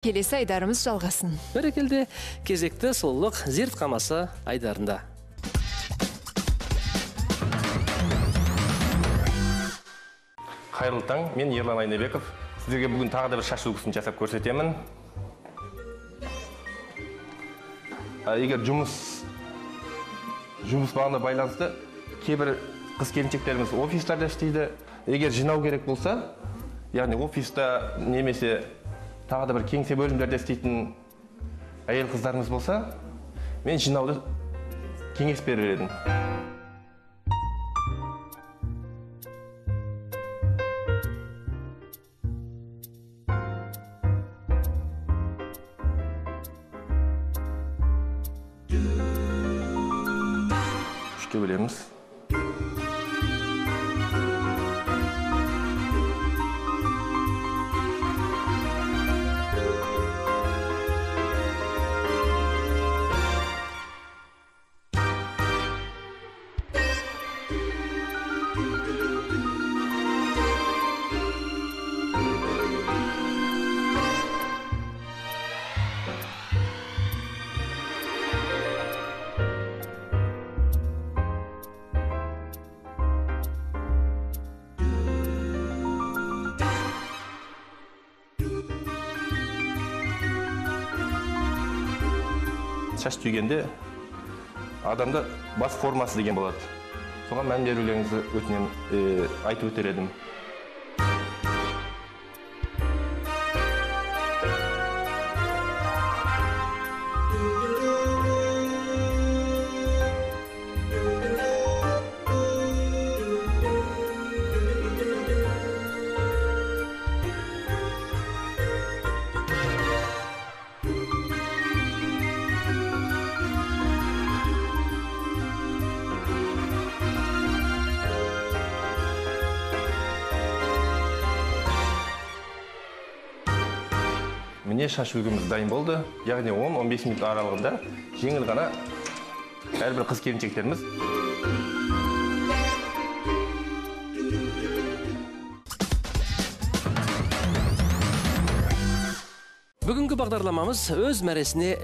Келесі айдарымыз жалғасын. Бәрекелді, кезекті сұлулық зертханасы айдарында. Қайырлы таң, мен Ерлан Айнабеков. Сіздерге бүгін тағы да бір шаш үлгісін жасап көрсетемін. Егер жұмыс бағына байланысты кейбір қыз-келіншектеріміз офистарда істейді. Егер жинау керек болса, яғни офиста немесе тағы да бір кеңсе бөлімдерде істейтін әйел қыздарымыз болса, мен жинауды кеңес берер едім. Үшке бөлеміз. Шаш түйгенде адамда бас формасы деген болады. Соған мән берулеріңізді өтінем, айтып өтер едім. Міне шаш үлгіміз дайын болды. Яғни 10-15 минут аралығында жеңіл ғана әрбір қыз-келіншектеріміз Бүгінгі бағдарламамыз өз мәресіне